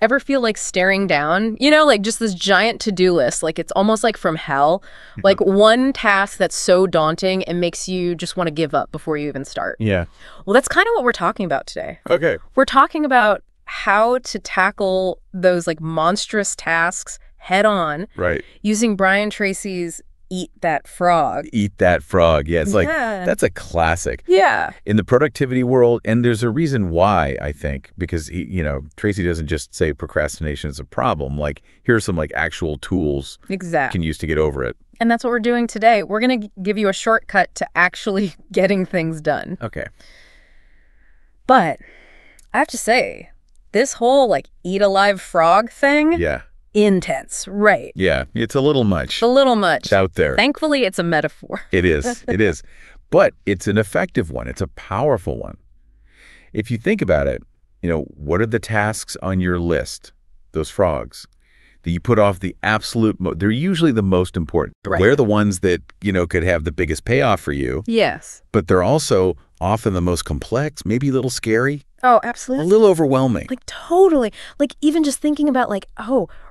ever feel like staring down? You know, like just this giant to-do list. Like it's almost like from hell. Like one task that's so daunting it makes you just want to give up before you even start. Yeah. Well, that's kind of what we're talking about today. Okay. We're talking about how to tackle those like monstrous tasks head on. Right. Using Brian Tracy's Eat That Frog. Eat That Frog. Yeah, it's like, that's a classic. Yeah. In the productivity world, and there's a reason why, I think, because, Tracy doesn't just say procrastination is a problem. Like, here are some, like, actual tools you can use to get over it. And that's what we're doing today. We're going to give you a shortcut to actually getting things done. Okay. But I have to say, this whole, like, eat a live frog thing. Yeah. Intense, right? Yeah, it's a little much. A little much. It's out there. Thankfully, it's a metaphor. It is. It is. But it's an effective one. It's a powerful one. If you think about it, what are the tasks on your list, those frogs, that you put off the absolute they're usually the most important. Right. They're the ones that, could have the biggest payoff for you. Yes. But they're also often the most complex, maybe a little scary. Oh, absolutely. A little overwhelming. Like, totally. Like, even just thinking about, like,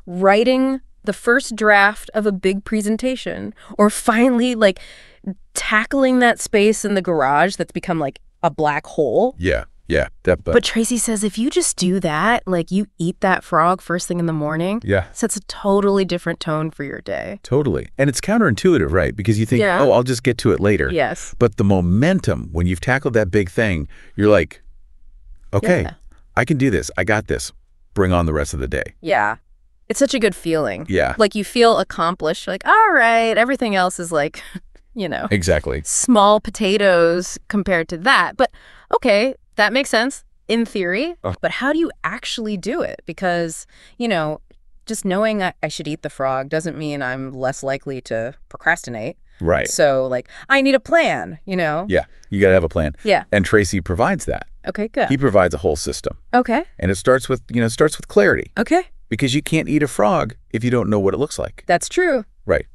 writing the first draft of a big presentation, or finally, like, tackling that space in the garage that's become, like, a black hole. Yeah. Yeah. But Tracy says if you just do that, like, you eat that frog first thing in the morning, sets a totally different tone for your day. Totally. And it's counterintuitive, right? Because you think, I'll just get to it later. Yes. But the momentum, when you've tackled that big thing, you're like, okay, I can do this. I got this. Bring on the rest of the day. Yeah. It's such a good feeling. Yeah. Like you feel accomplished. Like, all right, everything else is like, Exactly. small potatoes compared to that. But okay, that makes sense in theory. But how do you actually do it? Because, just knowing I should eat the frog doesn't mean I'm less likely to procrastinate. Right. So, like, I need a plan, Yeah, you got to have a plan. Yeah. And Tracy provides that. Okay, good. He provides a whole system. Okay. And it starts with, clarity. Okay. Because you can't eat a frog if you don't know what it looks like. That's true. Right.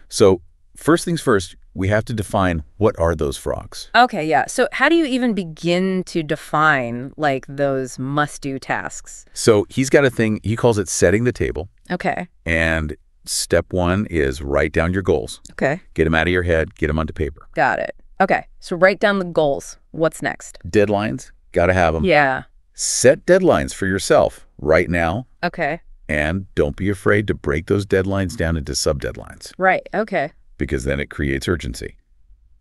So first things first, we have to define what are those frogs. Okay, yeah. So how do you even begin to define, like, those must-do tasks? So he's got a thing, he calls it setting the table. Okay. And step one is write down your goals. Okay. Get them out of your head, get them onto paper. Got it. Okay, so write down the goals. What's next? Deadlines, got to have them. Yeah. Set deadlines for yourself right now. Okay. And don't be afraid to break those deadlines down into sub-deadlines. Right, okay. Because then it creates urgency.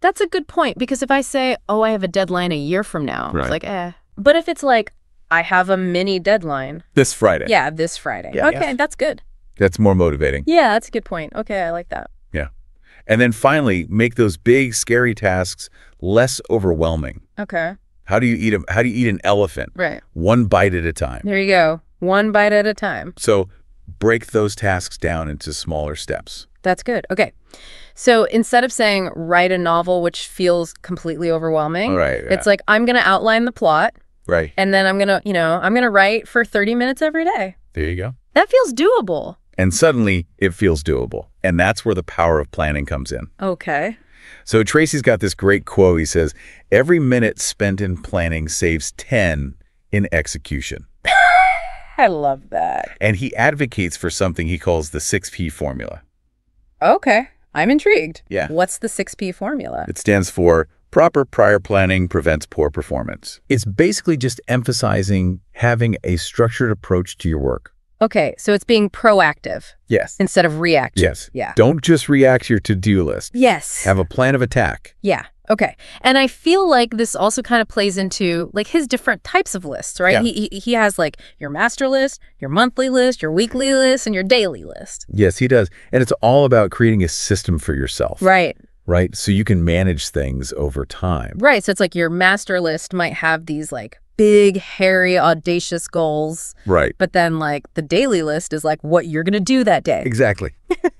That's a good point, because if I say, I have a deadline a year from now, right. It's like, But if it's like, I have a mini deadline. This Friday. Yeah, this Friday. Yeah, okay, that's good. That's more motivating. Yeah, that's a good point. Okay, I like that. Yeah. And then finally, make those big, scary tasks less overwhelming. Okay. How do you eat an elephant? Right. One bite at a time. There you go. One bite at a time. So break those tasks down into smaller steps. That's good. Okay. So instead of saying write a novel, which feels completely overwhelming, right, it's like I'm going to outline the plot. Right. And then I'm going to write for 30 minutes every day. There you go. That feels doable. And suddenly it feels doable. And that's where the power of planning comes in. Okay. So Tracy's got this great quote. He says, every minute spent in planning saves 10 in execution. I love that. And he advocates for something he calls the 6P formula. Okay. I'm intrigued. Yeah. What's the 6P formula? It stands for proper prior planning prevents poor performance. It's basically just emphasizing having a structured approach to your work. Okay, so it's being proactive. Yes. Instead of reactive. Yes. Yeah. Don't just react to your to-do list. Yes. Have a plan of attack. Yeah. Okay. And I feel like this also kind of plays into like his different types of lists, right? Yeah. He has like your master list, your monthly list, your weekly list, and your daily list. Yes, he does. And it's all about creating a system for yourself. Right. Right? So you can manage things over time. Right. So it's like your master list might have these like big, hairy, audacious goals. Right. But then like the daily list is like what you're going to do that day. Exactly.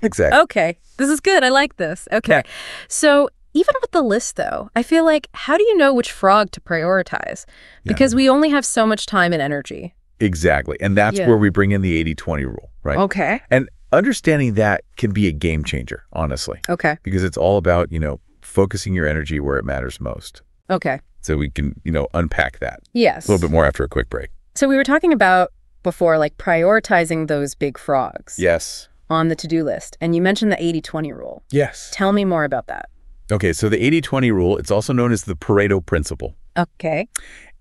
Exactly. Okay. This is good. I like this. Okay. Yeah. So even with the list, though, I feel like how do you know which frog to prioritize? Because we only have so much time and energy. Exactly. And that's where we bring in the 80-20 rule, right? Okay. And understanding that can be a game changer, honestly. Okay. Because it's all about, focusing your energy where it matters most. Okay. So we can, unpack that. Yes. A little bit more after a quick break. So we were talking about before, like prioritizing those big frogs Yes. on the to-do list. And you mentioned the 80-20 rule. Yes. Tell me more about that. Okay, so the 80-20 rule, it's also known as the Pareto principle. Okay.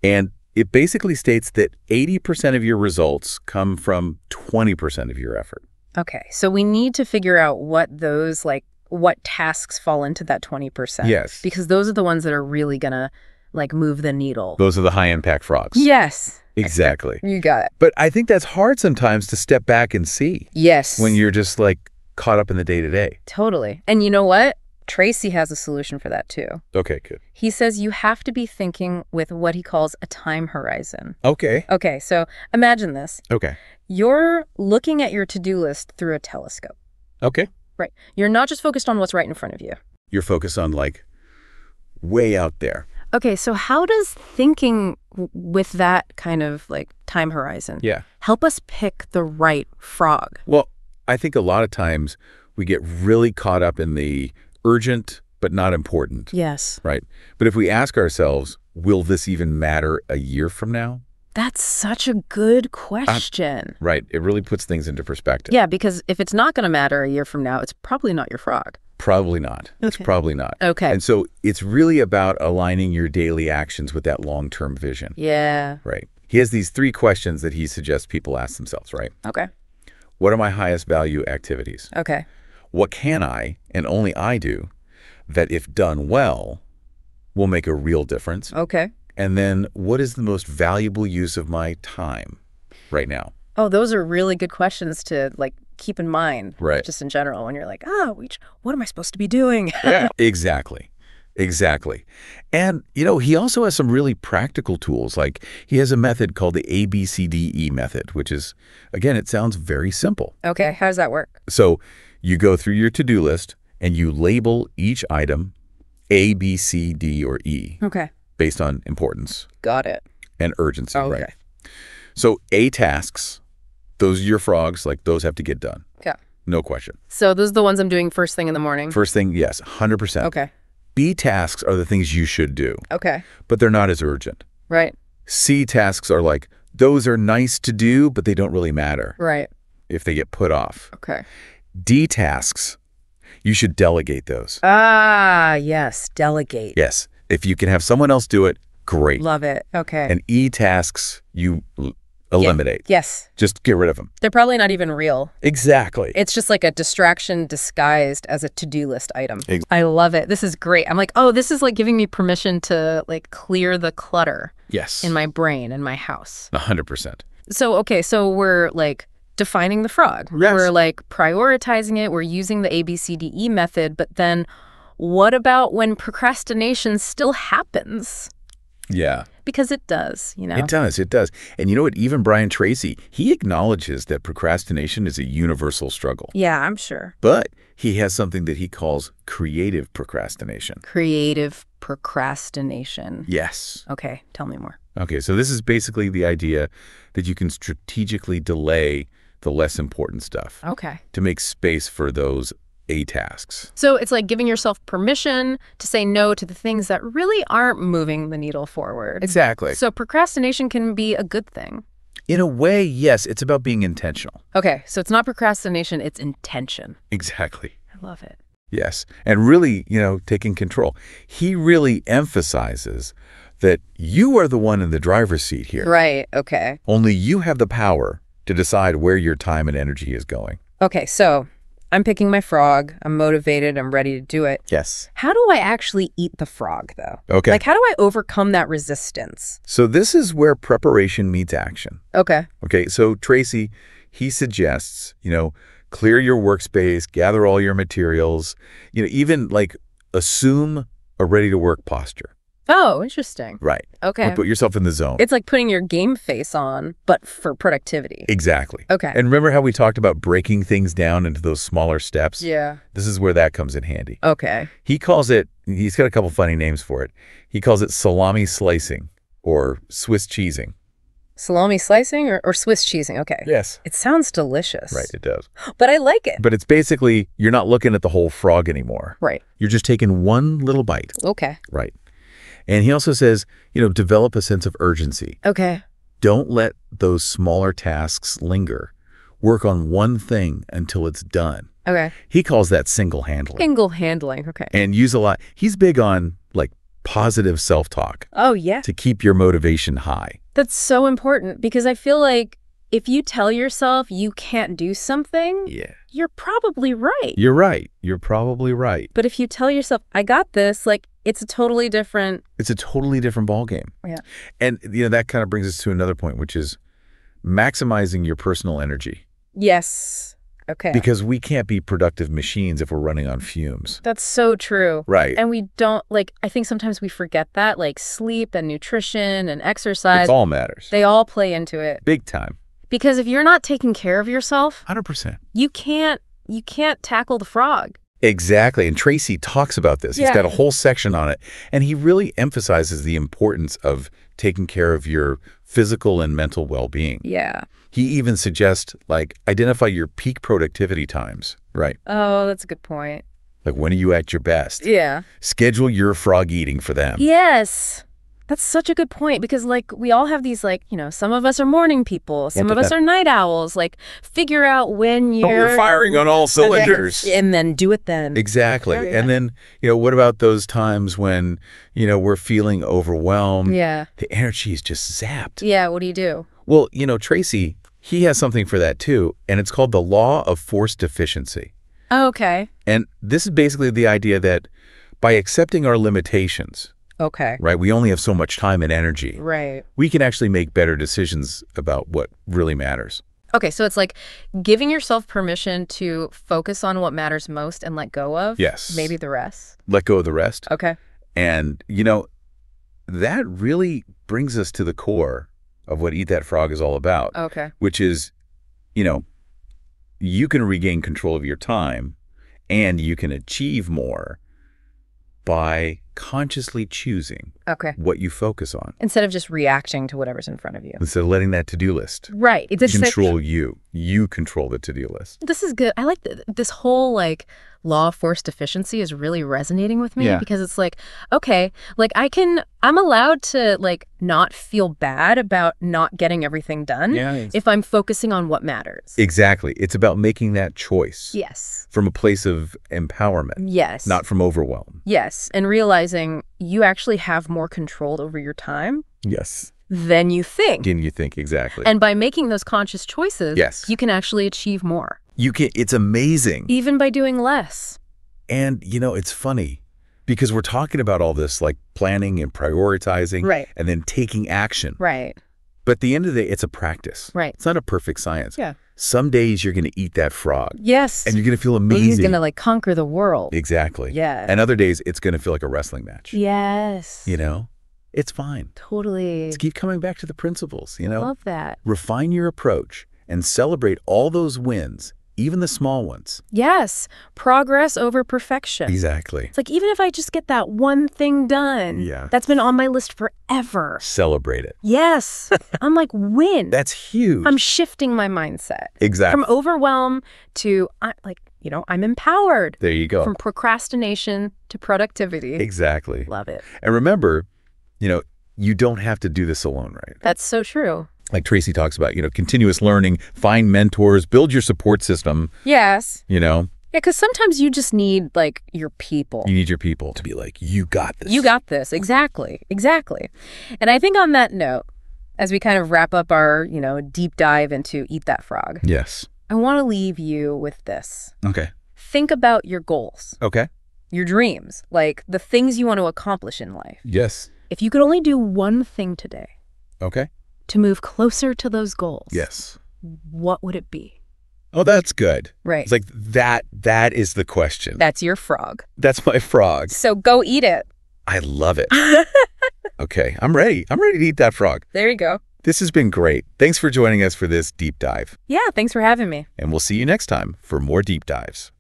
And it basically states that 80% of your results come from 20% of your effort. Okay. So we need to figure out what those, like, what tasks fall into that 20%. Yes. Because those are the ones that are really going to, like, move the needle. Those are the high-impact frogs. Yes. Exactly. You got it. But I think that's hard sometimes to step back and see. Yes. When you're just, like, caught up in the day-to-day. Totally. And you know what? Tracy has a solution for that, too. Okay, good. He says you have to be thinking with what he calls a time horizon. Okay. Okay, so imagine this. Okay. You're looking at your to-do list through a telescope. Okay. Right. You're not just focused on what's right in front of you. You're focused on, like, way out there. Okay, so how does thinking with that kind of, like, time horizon help us pick the right frog? Well, I think a lot of times we get really caught up in the urgent but not important. Yes. Right? But if we ask ourselves, will this even matter a year from now? That's such a good question. Right. It really puts things into perspective. Yeah, because if it's not going to matter a year from now, it's probably not your frog. Probably not. Okay. It's probably not. Okay. And so it's really about aligning your daily actions with that long-term vision. Yeah. Right. He has these 3 questions that he suggests people ask themselves, right? Okay. What are my highest value activities? Okay. What can I, and only I do, that if done well, will make a real difference? Okay. And then what is the most valuable use of my time right now? Oh, those are really good questions to, like, keep in mind. Right. Just in general, when you're like, what am I supposed to be doing? Yeah. Exactly. Exactly. And, you know, he also has some really practical tools. Like, he has a method called the ABCDE method, which is, again, it sounds very simple. Okay. How does that work? So you go through your to-do list and you label each item A, B, C, D, or E. Okay. Based on importance. Got it. And urgency, Okay. right? So A tasks, those are your frogs, like those have to get done. Yeah. No question. So those are the ones I'm doing first thing in the morning? First thing, yes, 100%. Okay. B tasks are the things you should do. Okay. But they're not as urgent. Right. C tasks are like, those are nice to do, but they don't really matter. Right. If they get put off. Okay. D tasks, you should delegate those. Ah, yes. Delegate. Yes. If you can have someone else do it, great. Love it. Okay. And E tasks, you eliminate. Yes. Just get rid of them. They're probably not even real. Exactly. It's just like a distraction disguised as a to-do list item. I love it. This is great. I'm like, oh, this is like giving me permission to, like, clear the clutter in my brain and my house. 100%. So, okay, so we're, like, defining the frog. Yes. We're, like, prioritizing it. We're using the ABCDE method. But then what about when procrastination still happens? Yeah. Because it does, you know? It does. It does. And you know what? Even Brian Tracy, he acknowledges that procrastination is a universal struggle. Yeah, I'm sure. But he has something that he calls creative procrastination. Creative procrastination. Yes. Okay, tell me more. Okay, so this is basically the idea that you can strategically delay the less important stuff. Okay. To make space for those A tasks. So it's like giving yourself permission to say no to the things that really aren't moving the needle forward. Exactly. So procrastination can be a good thing. In a way, yes, it's about being intentional. Okay, so it's not procrastination, it's intention. Exactly. I love it. Yes, and really, you know, taking control. He really emphasizes that you are the one in the driver's seat here. Right, okay. Only you have the power to decide where your time and energy is going. Okay, so I'm picking my frog. I'm motivated. I'm ready to do it. Yes. How do I actually eat the frog, though? Okay. Like, how do I overcome that resistance? So this is where preparation meets action. Okay. Okay, so Tracy, he suggests, you know, clear your workspace, gather all your materials, you know, even like assume a ready-to-work posture. Oh, interesting. Right. Okay. Or put yourself in the zone. It's like putting your game face on, but for productivity. Exactly. Okay. And remember how we talked about breaking things down into those smaller steps? Yeah. This is where that comes in handy. Okay. He calls it, he's got a couple funny names for it. He calls it salami slicing or Swiss cheesing. Salami slicing or Swiss cheesing? Okay. Yes. It sounds delicious. Right, it does. But I like it. But it's basically, you're not looking at the whole frog anymore. Right. You're just taking one little bite. Okay. Right. And he also says, you know, develop a sense of urgency. Okay. Don't let those smaller tasks linger. Work on one thing until it's done. Okay. He calls that single handling. Single handling. Okay. And use a lot. He's big on like positive self-talk Oh, yeah. to keep your motivation high. That's so important because I feel like if you tell yourself you can't do something, you're probably right. You're right. You're probably right. But if you tell yourself, I got this, like it's a totally different ballgame. Yeah. And that kind of brings us to another point, which is maximizing your personal energy. Yes. Okay. Because we can't be productive machines if we're running on fumes. That's so true. Right. And we don't, I think sometimes we forget that, sleep and nutrition and exercise. It all matters. They all play into it. Big time. Because if you're not taking care of yourself, 100%. you can't tackle the frog. Exactly. And Tracy talks about this. He's got a whole section on it. And he really emphasizes the importance of taking care of your physical and mental well-being. Yeah. He even suggests, identify your peak productivity times, right? Oh, that's a good point. When are you at your best? Yeah. Schedule your frog eating for them. Yes. That's such a good point because, we all have these, some of us are morning people. Some of us are night owls. Figure out when you're firing on all cylinders. And then do it then. Exactly. And then, what about those times when, we're feeling overwhelmed? Yeah. The energy is just zapped. Yeah. What do you do? Well, Tracy, he has something for that too, and it's called the law of force deficiency. Oh, okay. And this is basically the idea that by accepting our limitations, okay, right, we only have so much time and energy. Right. We can actually make better decisions about what really matters. Okay, so it's giving yourself permission to focus on what matters most and let go of maybe the rest. Let go of the rest. Okay. And, that really brings us to the core of what Eat That Frog is all about. Okay. Which is, you can regain control of your time and you can achieve more by consciously choosing what you focus on. Instead of just reacting to whatever's in front of you. Instead of letting that to-do list. Right. It's control you. You control the to-do list. This is good. I like this whole law of force deficiency is really resonating with me because it's okay, I'm allowed to not feel bad about not getting everything done if I'm focusing on what matters. Exactly. It's about making that choice. Yes. From a place of empowerment. Yes. Not from overwhelm. Yes. And realizing you actually have more control over your time. Yes. Than you think. Exactly. And by making those conscious choices, you can actually achieve more. It's amazing. Even by doing less. And, it's funny because we're talking about all this planning and prioritizing. Right. And then taking action. Right. But at the end of the day, it's a practice. Right. It's not a perfect science. Yeah. Some days you're going to eat that frog. Yes. And you're going to feel amazing. He's going to conquer the world. Exactly. Yeah. And other days it's going to feel like a wrestling match. Yes. It's fine. Totally. Let's keep coming back to the principles, I love that. Refine your approach and celebrate all those wins, even the small ones. Yes. Progress over perfection. Exactly. It's even if I just get that one thing done that's been on my list forever. Celebrate it. Yes. I'm win. That's huge. I'm shifting my mindset. Exactly. From overwhelm to, I'm empowered. There you go. From procrastination to productivity. Exactly. Love it. And remember, you don't have to do this alone, right? That's so true. Like Tracy talks about, continuous learning, find mentors, build your support system. Yes. Yeah, because sometimes you just need, your people. You need your people to be you got this. You got this. Exactly. Exactly. And I think on that note, as we kind of wrap up our, deep dive into Eat That Frog. Yes. I want to leave you with this. Okay. Think about your goals. Okay. Your dreams, the things you want to accomplish in life. Yes. If you could only do one thing today. Okay. To move closer to those goals. Yes. What would it be? Oh, that's good. Right. It's that is the question. That's your frog. That's my frog. So go eat it. I love it. Okay, I'm ready. I'm ready to eat that frog. There you go. This has been great. Thanks for joining us for this deep dive. Yeah, thanks for having me. And we'll see you next time for more deep dives.